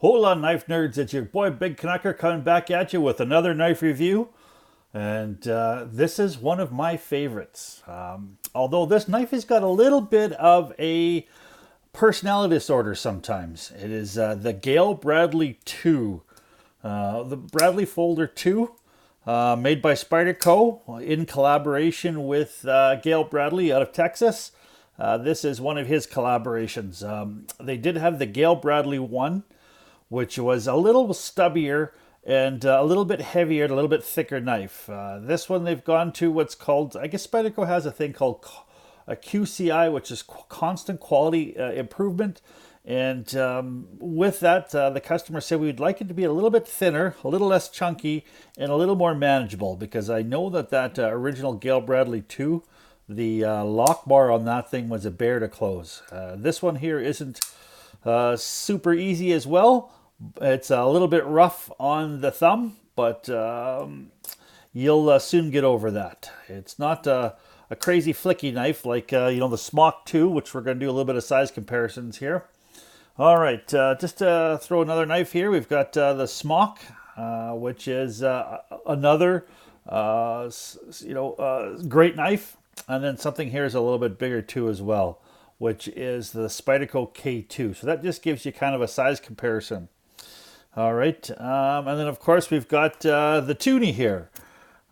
Hola, knife nerds! It's your boy Big Knucker coming back at you with another knife review. And this is one of my favorites. Although this knife has got a little bit of a personality disorder sometimes. It is the Gayle Bradley 2. The Bradley Folder 2, made by Spyderco in collaboration with Gayle Bradley out of Texas. This is one of his collaborations. They did have the Gayle Bradley 1, which was a little stubbier and a little bit heavier and a little bit thicker knife. This one they've gone to what's called, I guess Spyderco has a thing called a QCI, which is constant quality improvement. And with that, the customer said we'd like it to be a little bit thinner, a little less chunky, and a little more manageable, because I know that original Gayle Bradley 2, the lock bar on that thing was a bear to close. This one here isn't super easy as well. It's a little bit rough on the thumb, but you'll soon get over that. It's not a crazy flicky knife like the Smock 2, which we're going to do a little bit of size comparisons here. All right, just to throw another knife here, we've got the Smock, which is another great knife, and then something here is a little bit bigger too as well, which is the Spyderco K2. So that just gives you kind of a size comparison. All right, and then of course we've got the Toonie here,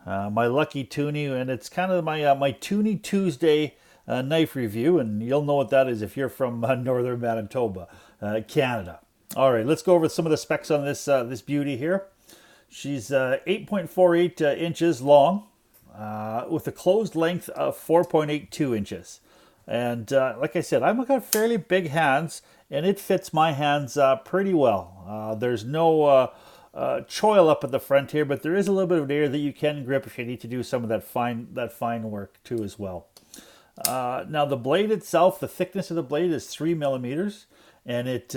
my lucky Toonie, and it's kind of my Toonie Tuesday knife review, and you'll know what that is if you're from northern Manitoba, Canada. All right, let's go over some of the specs on this beauty here. She's 8.48 inches long, with a closed length of 4.82 inches. And like I said, I've got fairly big hands, and it fits my hands pretty well. There's no choil up at the front here, but there is a little bit of air that you can grip if you need to do some of that fine work too as well. Now the blade itself, the thickness of the blade is 3 millimeters, and it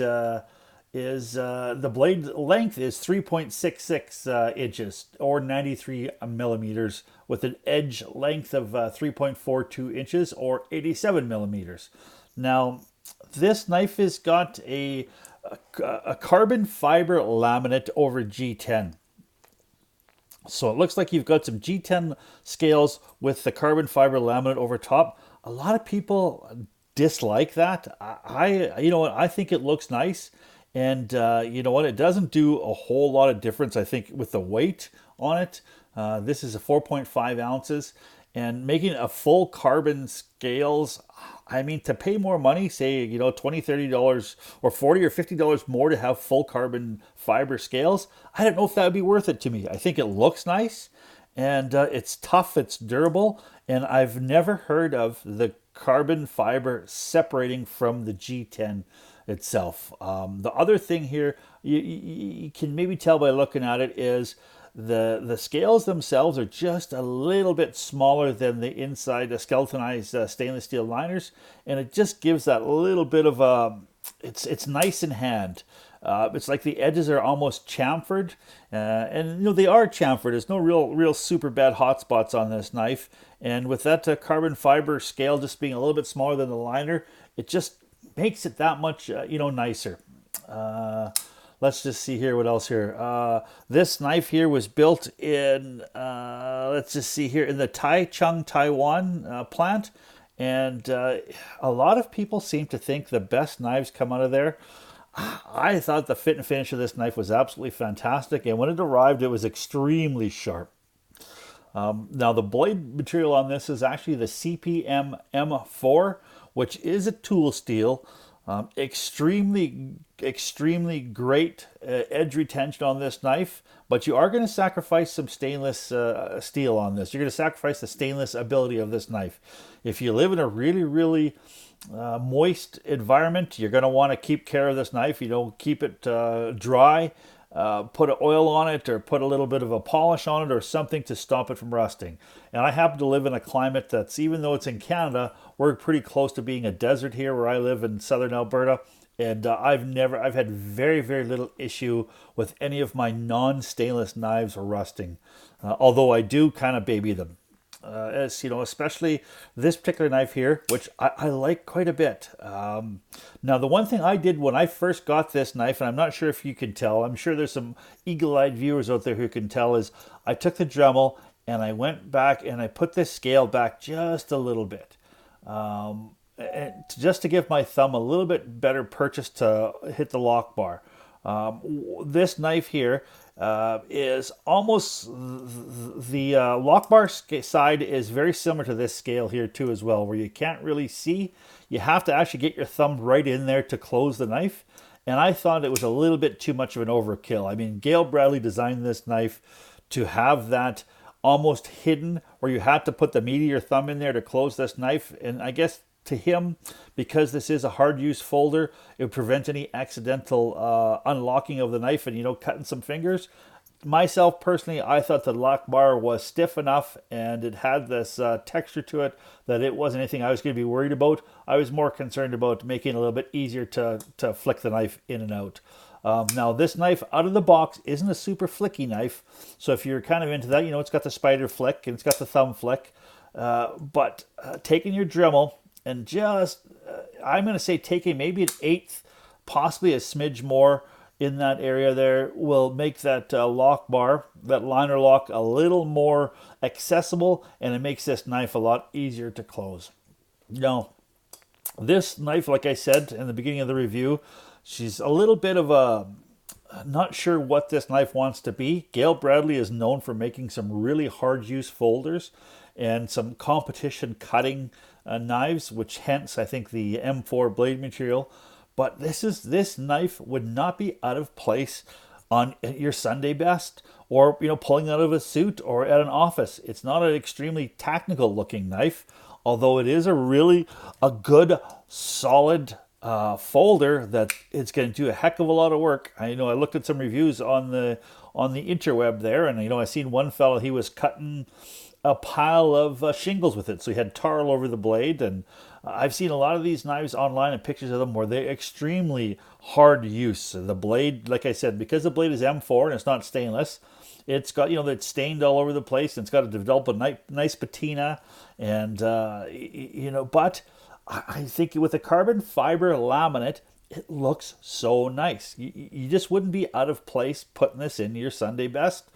is the blade length is 3.66 inches or 93 millimeters, with an edge length of 3.42 inches or 87 millimeters. Now this knife has got a carbon fiber laminate over G10. So it looks like you've got some G10 scales with the carbon fiber laminate over top. A lot of people dislike that. I think it looks nice. And you know what? It doesn't do a whole lot of difference, I think, with the weight on it. This is a 4.5 ounces. And making a full carbon scales, I mean, to pay more money, say, $20, $30 or $40 or $50 more to have full carbon fiber scales, I don't know if that would be worth it to me. I think it looks nice, and it's tough, it's durable, and I've never heard of the carbon fiber separating from the G10 itself. The other thing here, you can maybe tell by looking at it, is the scales themselves are just a little bit smaller than the inside, the skeletonized stainless steel liners, and it just gives that little bit of a, it's nice in hand. It's like the edges are almost chamfered, and they are chamfered. There's no real super bad hot spots on this knife, and with that carbon fiber scale just being a little bit smaller than the liner, it just makes it that much nicer. Let's just see here what else here. This knife here was built in, let's just see here, in the Taichung, Taiwan plant. And a lot of people seem to think the best knives come out of there. I thought the fit and finish of this knife was absolutely fantastic. And when it arrived, it was extremely sharp. Now the blade material on this is actually the CPM M4, which is a tool steel. Extremely great edge retention on this knife, but you are going to sacrifice some stainless steel on this. You're going to sacrifice the stainless ability of this knife. If you live in a really moist environment, you're going to want to keep care of this knife. Keep it dry, put an oil on it, or put a little bit of a polish on it or something to stop it from rusting. And I happen to live in a climate that's, even though it's in Canada, we're pretty close to being a desert here where I live in southern Alberta. And I've had very little issue with any of my non-stainless knives rusting, although I do kind of baby them. as you know, especially this particular knife here, which I like quite a bit. Now, the one thing I did when I first got this knife, and I'm not sure if you can tell, I'm sure there's some eagle-eyed viewers out there who can tell, is I took the Dremel and I went back and I put this scale back just a little bit. And just to give my thumb a little bit better purchase to hit the lock bar. This knife here is almost the lock bar side is very similar to this scale here too as well, where you can't really see. You have to actually get your thumb right in there to close the knife. And I thought it was a little bit too much of an overkill. I mean, Gayle Bradley designed this knife to have that almost hidden, where you had to put the meat of your thumb in there to close this knife. And I guess to him, because this is a hard use folder, it would prevent any accidental unlocking of the knife and, you know, cutting some fingers. Myself personally, I thought the lock bar was stiff enough and it had this texture to it that it wasn't anything I was going to be worried about. I was more concerned about making it a little bit easier to flick the knife in and out. Now, this knife out of the box isn't a super flicky knife, so if you're kind of into that, you know, it's got the spider flick and it's got the thumb flick, but taking your Dremel and just, I'm going to say taking maybe an eighth, possibly a smidge more in that area there, will make that lock bar, that liner lock, a little more accessible, and it makes this knife a lot easier to close. Now, this knife, like I said in the beginning of the review, she's a little bit of a, not sure what this knife wants to be. Gayle Bradley is known for making some really hard use folders and some competition cutting knives, which hence I think the M4 blade material. But this knife would not be out of place on your Sunday best, or, you know, pulling out of a suit or at an office. It's not an extremely technical looking knife, although it is a good solid folder that it's going to do a heck of a lot of work. I know I looked at some reviews on the interweb there, and you know, I seen one fellow, he was cutting a pile of shingles with it, so he had tar all over the blade. And I've seen a lot of these knives online and pictures of them where they're extremely hard use. The blade, like I said, because the blade is M4 and it's not stainless, it's got, you know, it's stained all over the place, and it's got to develop a nice patina, and you know, but I think with a carbon fiber laminate, it looks so nice. You just wouldn't be out of place putting this in your Sunday best,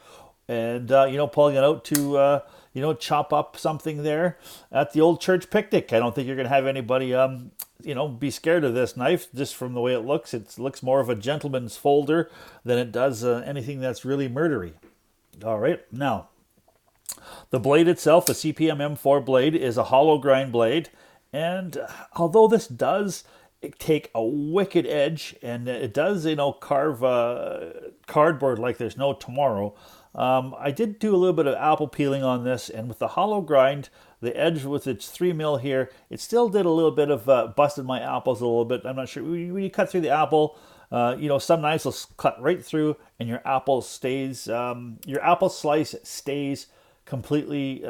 and you know, pulling it out to you know, chop up something there at the old church picnic. I don't think you're going to have anybody you know, be scared of this knife just from the way it looks. It looks more of a gentleman's folder than it does anything that's really murdery. All right, now the blade itself, the CPM M4 blade, is a hollow grind blade. And although this does take a wicked edge, and it does, you know, carve cardboard like there's no tomorrow, I did do a little bit of apple peeling on this, and with the hollow grind, the edge with its 3 mil here, it still did a little bit of busted my apples a little bit. I'm not sure, when you cut through the apple, you know, some knives will cut right through, and your apple stays, your apple slice stays completely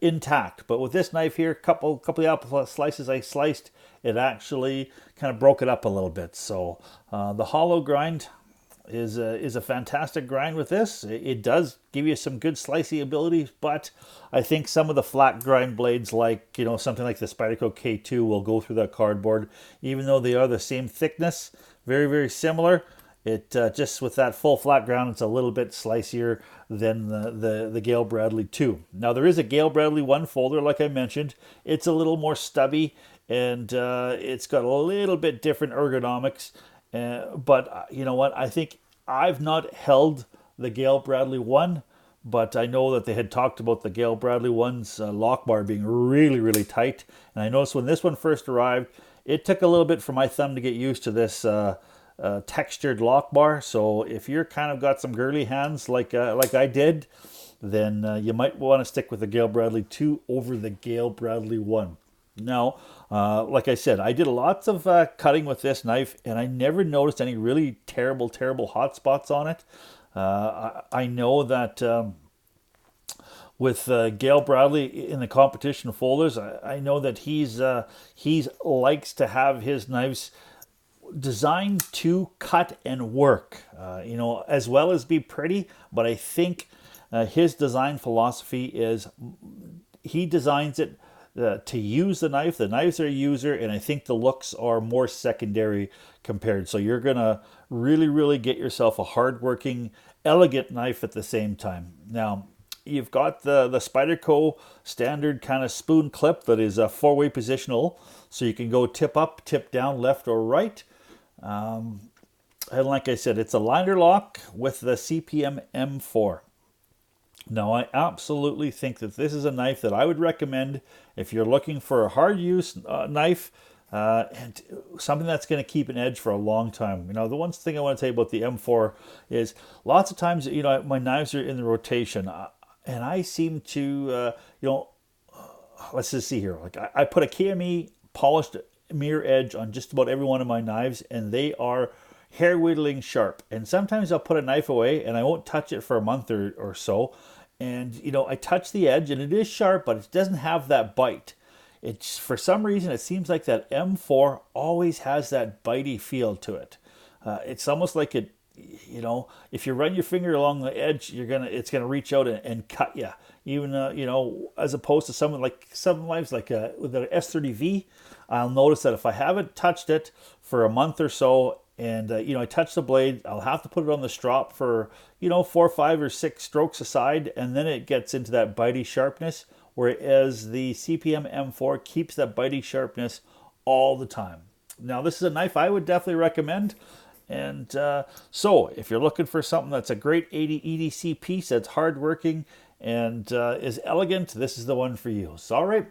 intact. But with this knife here, couple of apple slices I sliced, it actually kind of broke it up a little bit. So the hollow grind is a fantastic grind with this. It does give you some good slicing ability, but I think some of the flat grind blades, like, you know, something like the Spyderco K2, will go through that cardboard, even though they are the same thickness, very, very similar. It just with that full flat ground, it's a little bit slicier than the Gayle Bradley 2. Now, there is a Gayle Bradley 1 folder, like I mentioned. It's a little more stubby, and it's got a little bit different ergonomics. But you know what? I think I've not held the Gayle Bradley 1, but I know that they had talked about the Gayle Bradley 1's lock bar being really, really tight. And I noticed when this one first arrived, it took a little bit for my thumb to get used to this textured lock bar. So if you're kind of got some girly hands like I did, then you might want to stick with the Gayle Bradley 2 over the Gayle Bradley 1. Now, like I said, I did lots of cutting with this knife, and I never noticed any really terrible hot spots on it. I know that with Gayle Bradley in the competition folders, I know that he's likes to have his knives designed to cut and work, you know, as well as be pretty. But I think his design philosophy is he designs it to use the knife. The knives are a user, and I think the looks are more secondary compared. So you're gonna really, really get yourself a hardworking, elegant knife at the same time. Now, you've got the Spyderco standard kind of spoon clip that is a four-way positional, so you can go tip up, tip down, left or right. And like I said, it's a liner lock with the CPM M4. Now, I absolutely think that this is a knife that I would recommend if you're looking for a hard use knife and something that's going to keep an edge for a long time. The one thing I want to tell you about the M4 is lots of times, my knives are in the rotation and I seem to, let's just see here. Like I put a KME polished mirror edge on just about every one of my knives, and they are hair whittling sharp. And sometimes I'll put a knife away and I won't touch it for a month or so. And, I touch the edge and it is sharp, but it doesn't have that bite. It's, for some reason, it seems like that M4 always has that bitey feel to it. It's almost like it, if you run your finger along the edge, it's gonna reach out and cut you. Even, as opposed to some knives like with the S30V, I'll notice that if I haven't touched it for a month or so, and I touch the blade, I'll have to put it on the strop for 4, 5, or 6 strokes aside, and then it gets into that bitey sharpness. Whereas the CPM M4 keeps that bitey sharpness all the time. Now, this is a knife I would definitely recommend. And so, if you're looking for something that's a great EDC piece that's hardworking and is elegant, this is the one for you. So, all right.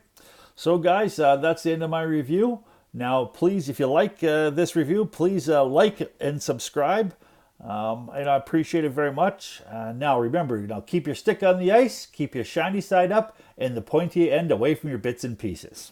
So, guys, that's the end of my review. Now, please, if you like this review, please like and subscribe. And I appreciate it very much. Now, remember, keep your stick on the ice, keep your shiny side up, and the pointy end away from your bits and pieces.